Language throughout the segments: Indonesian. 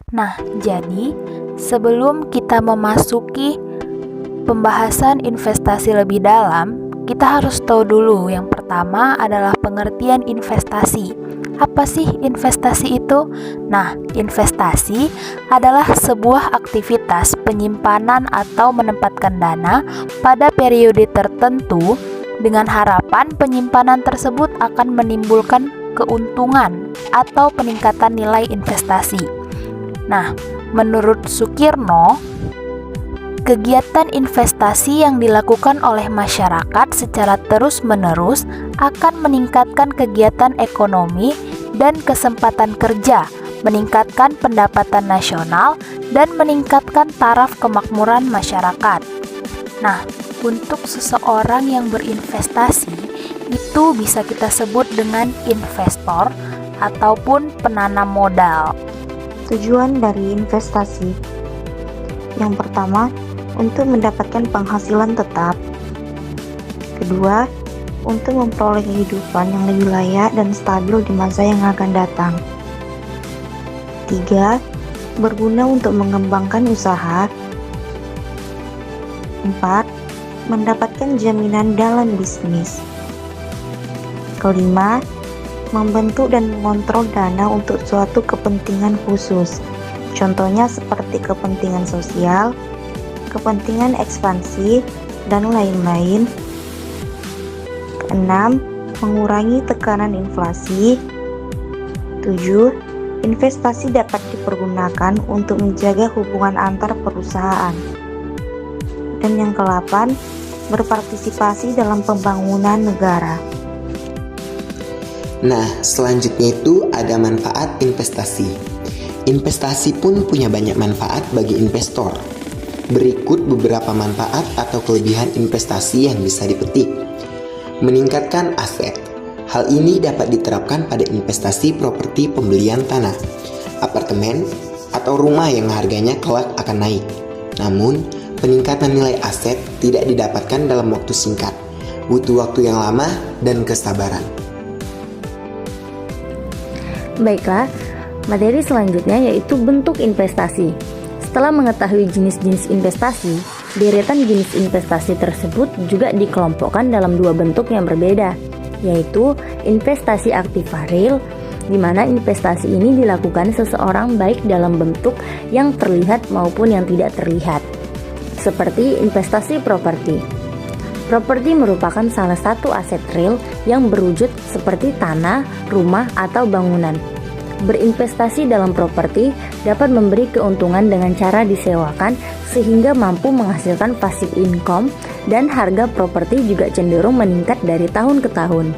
Nah, jadi sebelum kita memasuki pembahasan investasi lebih dalam, kita harus tahu dulu yang pertama adalah pengertian investasi. Apa sih investasi itu? Nah, investasi adalah sebuah aktivitas penyimpanan atau menempatkan dana pada periode tertentu dengan harapan penyimpanan tersebut akan menimbulkan keuntungan atau peningkatan nilai investasi. Nah, menurut Sukirno, kegiatan investasi yang dilakukan oleh masyarakat secara terus-menerus akan meningkatkan kegiatan ekonomi dan kesempatan kerja, meningkatkan pendapatan nasional, dan meningkatkan taraf kemakmuran masyarakat. Nah, untuk seseorang yang berinvestasi, itu bisa kita sebut dengan investor ataupun penanam modal. Tujuan dari investasi yang pertama, untuk mendapatkan penghasilan tetap. Kedua, untuk memperoleh kehidupan yang lebih layak dan stabil di masa yang akan datang. Tiga, berguna untuk mengembangkan usaha. Empat, mendapatkan jaminan dalam bisnis. Kelima, membentuk dan mengontrol dana untuk suatu kepentingan khusus, contohnya seperti kepentingan sosial, kepentingan ekspansi, dan lain-lain. Keenam, mengurangi tekanan inflasi. 7. Investasi dapat dipergunakan untuk menjaga hubungan antar perusahaan. Dan yang ke-8, berpartisipasi dalam pembangunan negara. Nah, selanjutnya itu ada manfaat investasi. Investasi pun punya banyak manfaat bagi investor. Berikut beberapa manfaat atau kelebihan investasi yang bisa dipetik. Meningkatkan aset. Hal ini dapat diterapkan pada investasi properti pembelian tanah, apartemen, atau rumah yang harganya kelak akan naik. Namun, peningkatan nilai aset tidak didapatkan dalam waktu singkat, butuh waktu yang lama dan kesabaran. Baiklah, materi selanjutnya yaitu bentuk investasi. Setelah mengetahui jenis-jenis investasi, deretan jenis investasi tersebut juga dikelompokkan dalam dua bentuk yang berbeda, yaitu investasi aktiva real, di mana investasi ini dilakukan seseorang baik dalam bentuk yang terlihat maupun yang tidak terlihat, seperti investasi properti. Properti merupakan salah satu aset real yang berwujud seperti tanah, rumah, atau bangunan. Berinvestasi dalam properti dapat memberi keuntungan dengan cara disewakan sehingga mampu menghasilkan passive income dan harga properti juga cenderung meningkat dari tahun ke tahun.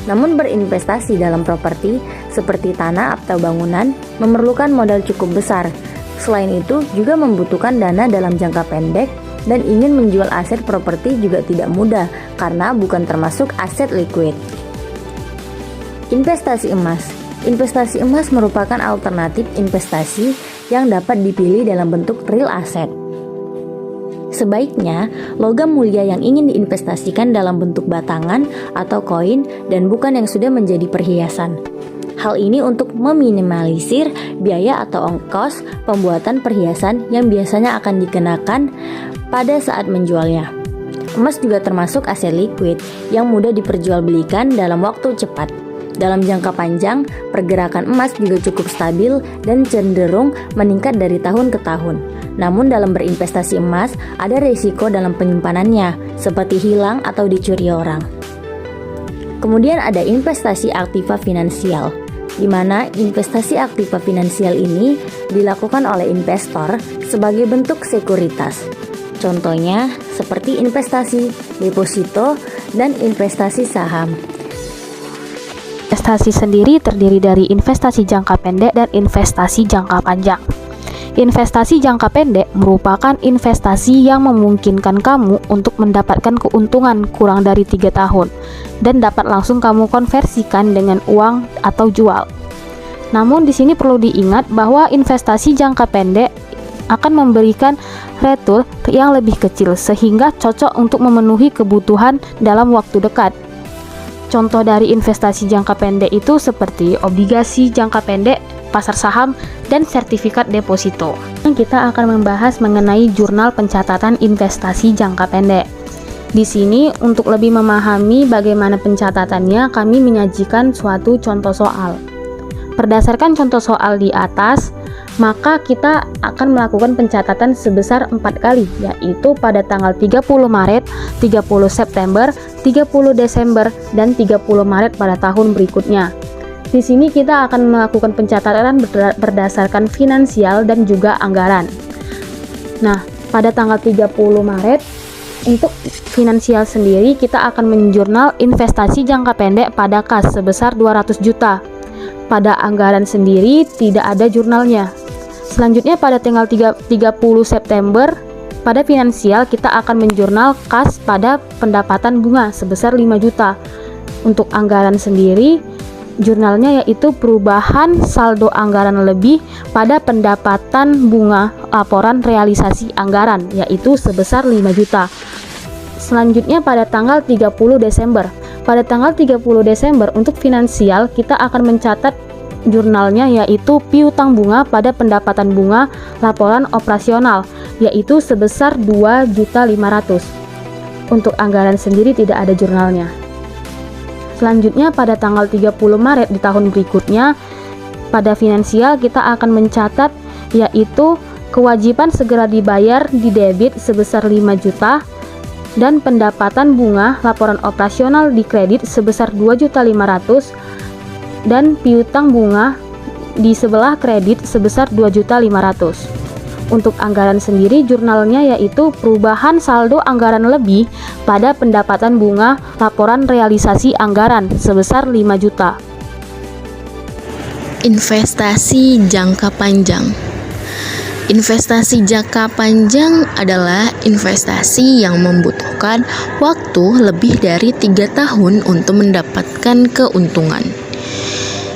Namun berinvestasi dalam properti seperti tanah atau bangunan memerlukan modal cukup besar. Selain itu juga membutuhkan dana dalam jangka pendek dan ingin menjual aset properti juga tidak mudah karena bukan termasuk aset liquid. Investasi emas. Investasi emas merupakan alternatif investasi yang dapat dipilih dalam bentuk real asset. Sebaiknya, logam mulia yang ingin diinvestasikan dalam bentuk batangan atau koin dan bukan yang sudah menjadi perhiasan. Hal ini untuk meminimalisir biaya atau ongkos pembuatan perhiasan yang biasanya akan dikenakan pada saat menjualnya. Emas juga termasuk aset liquid yang mudah diperjualbelikan dalam waktu cepat. Dalam jangka panjang, pergerakan emas juga cukup stabil dan cenderung meningkat dari tahun ke tahun. Namun dalam berinvestasi emas, ada risiko dalam penyimpanannya, seperti hilang atau dicuri orang. Kemudian ada investasi aktiva finansial, di mana investasi aktiva finansial ini dilakukan oleh investor sebagai bentuk sekuritas. Contohnya seperti investasi deposito dan investasi saham. Investasi sendiri terdiri dari investasi jangka pendek dan investasi jangka panjang. Investasi jangka pendek merupakan investasi yang memungkinkan kamu untuk mendapatkan keuntungan kurang dari 3 tahun dan dapat langsung kamu konversikan dengan uang atau jual. Namun di sini perlu diingat bahwa investasi jangka pendek akan memberikan return yang lebih kecil sehingga cocok untuk memenuhi kebutuhan dalam waktu dekat. Contoh dari investasi jangka pendek itu seperti obligasi jangka pendek, pasar saham, dan sertifikat deposito. Kita akan membahas mengenai jurnal pencatatan investasi jangka pendek. Di sini untuk lebih memahami bagaimana pencatatannya, kami menyajikan suatu contoh soal. Berdasarkan contoh soal di atas, maka kita akan melakukan pencatatan sebesar 4 kali, yaitu pada tanggal 30 Maret, 30 September, 30 Desember, dan 30 Maret pada tahun berikutnya. Di sini kita akan melakukan pencatatan berdasarkan finansial dan juga anggaran. Nah, pada tanggal 30 Maret, untuk finansial sendiri kita akan menjurnal investasi jangka pendek pada kas sebesar 200 juta. Pada anggaran sendiri tidak ada jurnalnya. Selanjutnya pada tanggal 30 September, pada finansial kita akan menjurnal kas pada pendapatan bunga sebesar 5 juta. Untuk anggaran sendiri, jurnalnya yaitu perubahan saldo anggaran lebih pada pendapatan bunga laporan realisasi anggaran, yaitu sebesar 5 juta. Selanjutnya pada tanggal 30 Desember. Pada tanggal 30 Desember untuk finansial kita akan mencatat jurnalnya yaitu piutang bunga pada pendapatan bunga laporan operasional, yaitu sebesar 2.500.000. Untuk anggaran sendiri tidak ada jurnalnya. Selanjutnya pada tanggal 30 Maret di tahun berikutnya, pada finansial kita akan mencatat yaitu kewajiban segera dibayar di debit sebesar 5 juta dan pendapatan bunga laporan operasional di kredit sebesar 2.500.000 dan piutang bunga di sebelah kredit sebesar 2.500.000. Untuk anggaran sendiri jurnalnya yaitu perubahan saldo anggaran lebih pada pendapatan bunga laporan realisasi anggaran sebesar 5 juta. Investasi jangka panjang. Investasi jangka panjang adalah investasi yang membutuhkan waktu lebih dari 3 tahun untuk mendapatkan keuntungan.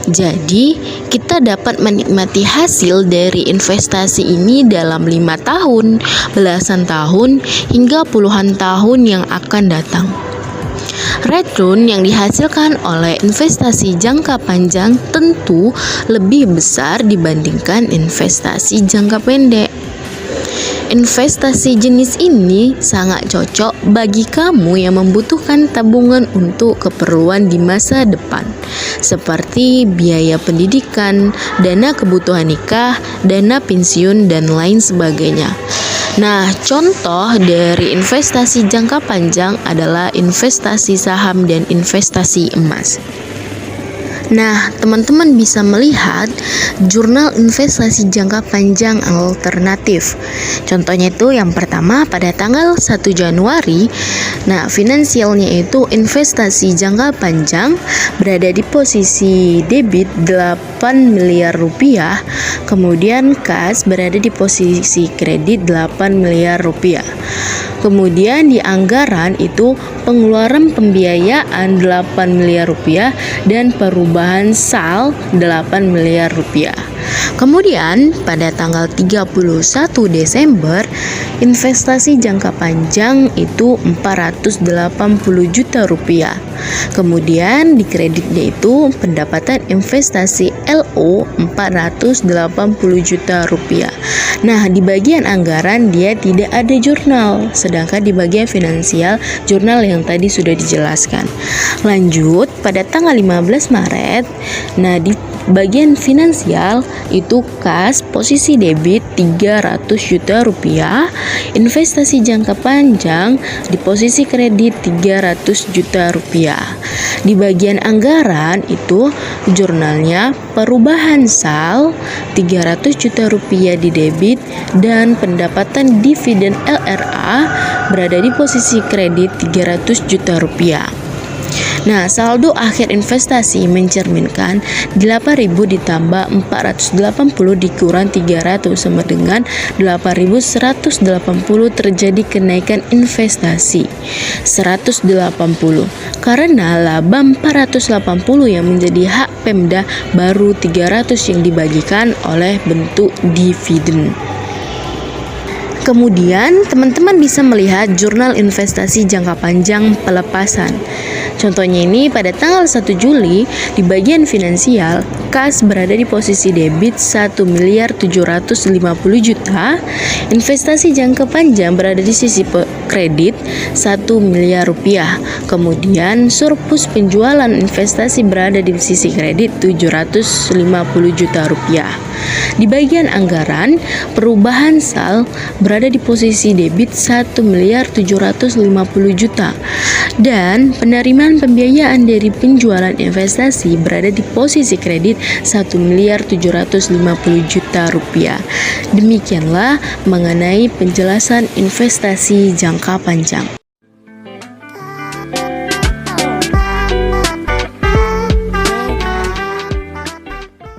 Jadi, kita dapat menikmati hasil dari investasi ini dalam 5 tahun, belasan tahun, hingga puluhan tahun yang akan datang. Return yang dihasilkan oleh investasi jangka panjang tentu lebih besar dibandingkan investasi jangka pendek. Investasi jenis ini sangat cocok bagi kamu yang membutuhkan tabungan untuk keperluan di masa depan, seperti biaya pendidikan, dana kebutuhan nikah, dana pensiun, dan lain sebagainya. Nah, contoh dari investasi jangka panjang adalah investasi saham dan investasi emas. Nah, teman-teman bisa melihat jurnal investasi jangka panjang alternatif. Contohnya itu yang pertama pada tanggal 1 Januari. Nah, finansialnya itu investasi jangka panjang berada di posisi debit 8 miliar rupiah, kemudian kas berada di posisi kredit 8 miliar rupiah. Kemudian di anggaran itu pengeluaran pembiayaan 8 miliar rupiah dan perubahan sal 8 miliar rupiah. Kemudian pada tanggal 31 Desember investasi jangka panjang itu 480 juta rupiah. Kemudian di kreditnya itu pendapatan investasi LO 480 juta rupiah. Nah, di bagian anggaran dia tidak ada jurnal, sedangkan di bagian finansial jurnal yang tadi sudah dijelaskan. Lanjut pada tanggal 15 Maret. Nah, di bagian finansial itu kas posisi debit 300 juta rupiah, investasi jangka panjang di posisi kredit 300 juta rupiah. Di bagian anggaran itu jurnalnya perubahan sal 300 juta rupiah di debit dan pendapatan dividen LRA berada di posisi kredit 300 juta rupiah. Nah, saldo akhir investasi mencerminkan 8.000 ditambah 480 dikurang 300 sama dengan 8.180 terjadi kenaikan investasi 180 karena laba 480 yang menjadi hak Pemda baru 300 yang dibagikan oleh bentuk dividen. Kemudian, teman-teman bisa melihat jurnal investasi jangka panjang pelepasan. Contohnya ini pada tanggal 1 Juli di bagian finansial, kas berada di posisi debit 1.750 juta, investasi jangka panjang berada di sisi kredit 1 miliar rupiah. Kemudian surplus penjualan investasi berada di sisi kredit 750 juta rupiah. Di bagian anggaran, perubahan sal berada di posisi debit 1.750 juta dan penerimaan pembiayaan dari penjualan investasi berada di posisi kredit 1.750 juta rupiah. Demikianlah mengenai penjelasan investasi jangka panjang.